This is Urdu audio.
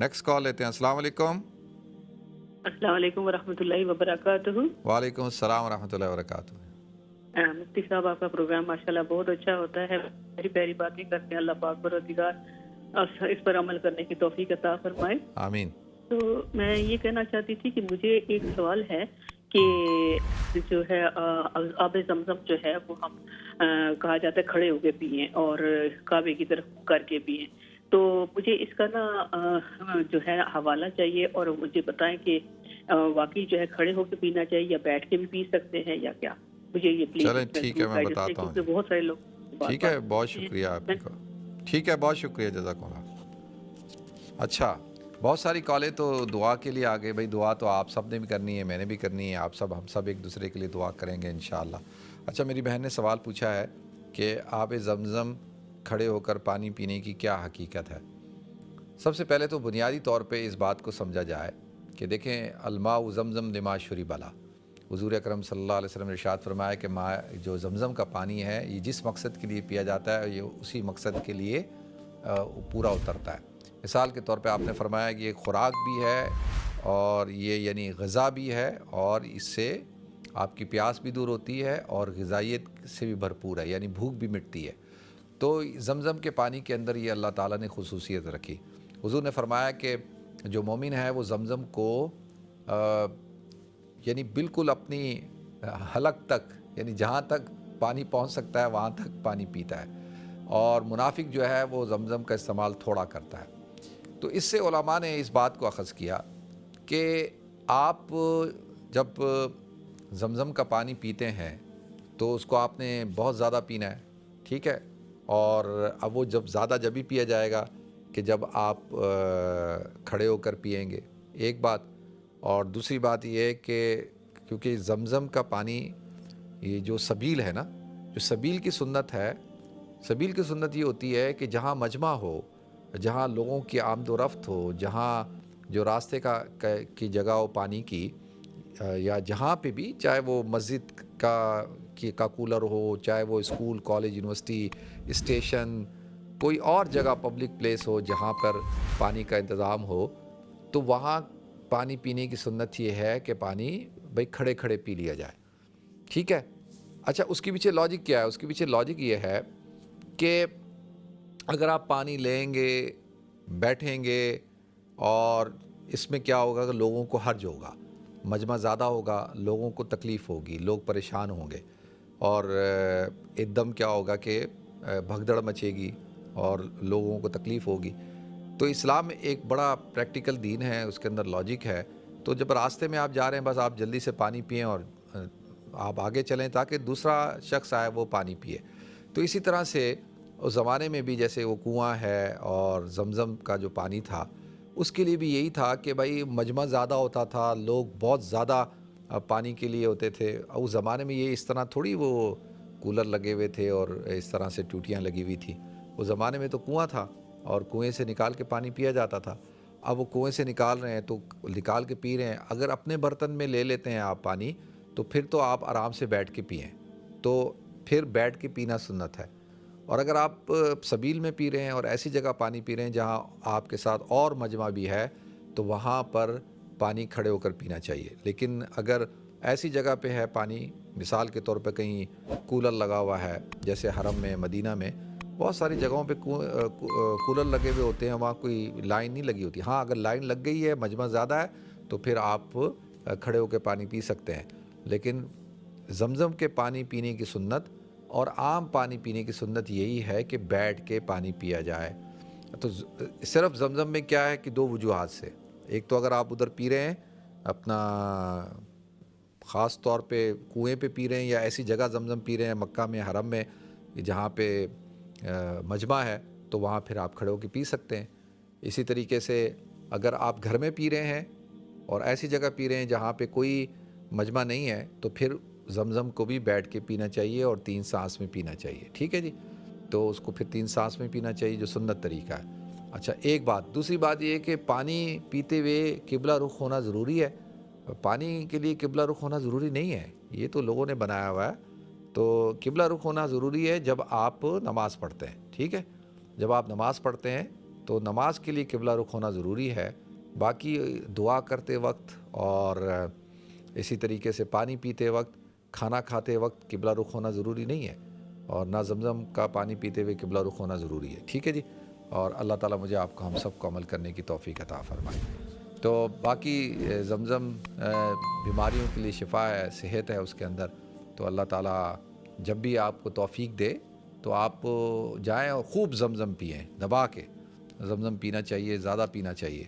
نیکسٹ کال لیتے ہیں. السلام علیکم. السلام علیکم ورحمۃ اللہ وبرکاتہ. وعلیکم السلام ورحمۃ اللہ وبرکاتہ. مفتی صاحب آپ کا پروگرام ماشاءاللہ بہت اچھا ہوتا ہے. پیاری پیاری باتیں کرتے ہیں. اللہ پاک پروردگار اس پر عمل کرنے کی توفیق عطا فرمائے. آمین. تو میں یہ کہنا چاہتی تھی کہ مجھے ایک سوال ہے کہ جو ہے آب زمزم جو ہے وہ ہم کہا جاتا ہے کھڑے ہو کے پئیں اور کعبے کی طرف کر کے پئیں. تو مجھے اس کا نا جو ہے حوالہ چاہیے اور مجھے بتائیں کہ واقعی جو ہے کھڑے ہو کے پینا چاہیے یا بیٹھ کے بھی پی سکتے ہیں یا کیا. مجھے یہ پلیز چلیں اس میں ٹھیک ہے، میں گائیڈنس دیں بتاتا ہوں. کیونکہ بہت سارے لوگ ٹھیک ہے، بہت شکریہ آپ کو. ٹھیک ہے، بہت شکریہ، جزاک اللہ. اچھا، بہت ساری کالیں تو دعا کے لیے آ گئے. بھائی دعا تو آپ سب نے بھی کرنی ہے، میں نے بھی کرنی ہے، آپ سب ہم سب ایک دوسرے کے لیے دعا کریں گے انشاءاللہ. اچھا، میری بہن نے سوال پوچھا ہے کہ آب زمزم کھڑے ہو کر پانی پینے کی کیا حقیقت ہے. سب سے پہلے تو بنیادی طور پہ اس بات کو سمجھا جائے کہ دیکھیں، الماء زمزم لما شرب لہ. حضور اکرم صلی اللہ علیہ وسلم نے ارشاد فرمایا کہ جو زمزم کا پانی ہے یہ جس مقصد کے لیے پیا جاتا ہے یہ اسی مقصد کے لیے پورا اترتا ہے. مثال کے طور پہ آپ نے فرمایا کہ یہ خوراک بھی ہے اور یہ یعنی غذا بھی ہے اور اس سے آپ کی پیاس بھی دور ہوتی ہے اور غذائیت سے بھی بھرپور ہے، یعنی بھوک بھی مٹتی ہے. تو زمزم کے پانی کے اندر یہ اللہ تعالیٰ نے خصوصیت رکھی. حضور نے فرمایا کہ جو مومن ہے وہ زمزم کو یعنی بالکل اپنی حلق تک، یعنی جہاں تک پانی پہنچ سکتا ہے وہاں تک پانی پیتا ہے، اور منافق جو ہے وہ زمزم کا استعمال تھوڑا کرتا ہے. تو اس سے علماء نے اس بات کو اخذ کیا کہ آپ جب زمزم کا پانی پیتے ہیں تو اس کو آپ نے بہت زیادہ پینا ہے، ٹھیک ہے. اور اب وہ جب ہی پیا جائے گا کہ جب آپ کھڑے ہو کر پئیں گے، ایک بات. اور دوسری بات یہ ہے کہ کیونکہ زمزم کا پانی یہ جو سبیل ہے نا، جو سبیل کی سنت ہے، سبیل کی سنت یہ ہوتی ہے کہ جہاں مجمع ہو، جہاں لوگوں کی آمد و رفت ہو، جہاں جو راستے کی جگہ ہو پانی کی، یا جہاں پہ بھی، چاہے وہ مسجد کا کولر ہو، چاہے وہ اسکول، کالج، یونیورسٹی، اسٹیشن، کوئی اور جگہ پبلک پلیس ہو جہاں پر پانی کا انتظام ہو، تو وہاں پانی پینے کی سنت یہ ہے کہ پانی بھائی کھڑے کھڑے پی لیا جائے، ٹھیک ہے. اچھا، اس کے پیچھے لاجک کیا ہے؟ اس کے پیچھے لاجک یہ ہے کہ اگر آپ پانی لیں گے، بیٹھیں گے، اور اس میں کیا ہوگا کہ لوگوں کو حرج ہوگا، مجمع زیادہ ہوگا، لوگوں کو تکلیف ہوگی، لوگ پریشان ہوں گے، اور ایک دم کیا ہوگا کہ بھگدڑ مچے گی اور لوگوں کو تکلیف ہوگی. تو اسلام ایک بڑا پریکٹیکل دین ہے، اس کے اندر لاجک ہے. تو جب راستے میں آپ جا رہے ہیں بس آپ جلدی سے پانی پئیں اور آپ آگے چلیں تاکہ دوسرا شخص آئے وہ پانی پیے. تو اسی طرح سے اس زمانے میں بھی جیسے وہ کنواں ہے اور زمزم کا جو پانی تھا اس کے لیے بھی یہی تھا کہ بھائی مجمع زیادہ ہوتا تھا، لوگ بہت زیادہ پانی کے لیے ہوتے تھے. اس زمانے میں یہ اس طرح تھوڑی وہ کولر لگے ہوئے تھے اور اس طرح سے ٹوٹیاں لگی ہوئی تھیں. اس زمانے میں تو کنواں تھا اور کنویں سے نکال کے پانی پیا جاتا تھا. اب وہ کنویں سے نکال رہے ہیں تو نکال کے پی رہے ہیں. اگر اپنے برتن میں لے لیتے ہیں آپ پانی تو پھر تو آپ آرام سے بیٹھ کے پئیں، تو پھر بیٹھ کے پینا سنت ہے. اور اگر آپ سبیل میں پی رہے ہیں اور ایسی جگہ پانی پی رہے ہیں جہاں آپ کے ساتھ اور مجمع بھی ہے تو وہاں پر پانی کھڑے ہو کر پینا چاہیے. لیکن اگر ایسی جگہ پہ ہے پانی، مثال کے طور پہ کہیں کولر لگا ہوا ہے، جیسے حرم میں، مدینہ میں بہت ساری جگہوں پہ کولر لگے ہوئے ہوتے ہیں، وہاں کوئی لائن نہیں لگی ہوتی. ہاں اگر لائن لگ گئی ہے، مجمع زیادہ ہے، تو پھر آپ کھڑے ہو کے پانی پی سکتے ہیں. لیکن زمزم کے پانی پینے کی سنت اور عام پانی پینے کی سنت یہی ہے کہ بیٹھ کے پانی پیا جائے. تو صرف زمزم میں کیا ہے کہ دو وجوہات سے، ایک تو اگر آپ ادھر پی رہے ہیں اپنا خاص طور پہ کنویں پہ پی رہے ہیں یا ایسی جگہ زمزم پی رہے ہیں مکہ میں، حرم میں، جہاں پہ مجمع ہے، تو وہاں پھر آپ کھڑے ہو کے پی سکتے ہیں. اسی طریقے سے اگر آپ گھر میں پی رہے ہیں اور ایسی جگہ پی رہے ہیں جہاں پہ کوئی مجمع نہیں ہے تو پھر زمزم کو بھی بیٹھ کے پینا چاہیے اور 3 سانس میں پینا چاہیے، ٹھیک ہے جی. تو اس کو پھر 3 سانس میں پینا چاہیے جو سنت طریقہ ہے. اچھا، ایک بات. دوسری بات یہ کہ پانی پیتے ہوئے قبلہ رخ ہونا ضروری ہے. پانی کے لیے قبلہ رخ ہونا ضروری نہیں ہے، یہ تو لوگوں نے بنایا ہوا ہے. تو قبلہ رخ ہونا ضروری ہے جب آپ نماز پڑھتے ہیں، ٹھیک ہے. جب آپ نماز پڑھتے ہیں تو نماز کے لیے قبلہ رخ ہونا ضروری ہے. باقی دعا کرتے وقت اور اسی طریقے سے پانی پیتے وقت، کھانا کھاتے وقت قبلہ رخ ہونا ضروری نہیں ہے، اور نہ زمزم کا پانی پیتے ہوئے قبلہ رخ ہونا ضروری ہے. ٹھیک ہے جی. اور اللہ تعالیٰ مجھے آپ کو ہم سب کو عمل کرنے کی توفیق عطا فرمائے. تو باقی زمزم بیماریوں کے لیے شفا ہے، صحت ہے اس کے اندر. تو اللہ تعالیٰ جب بھی آپ کو توفیق دے تو آپ جائیں اور خوب زمزم پئیں، دبا کے زمزم پینا چاہیے، زیادہ پینا چاہیے.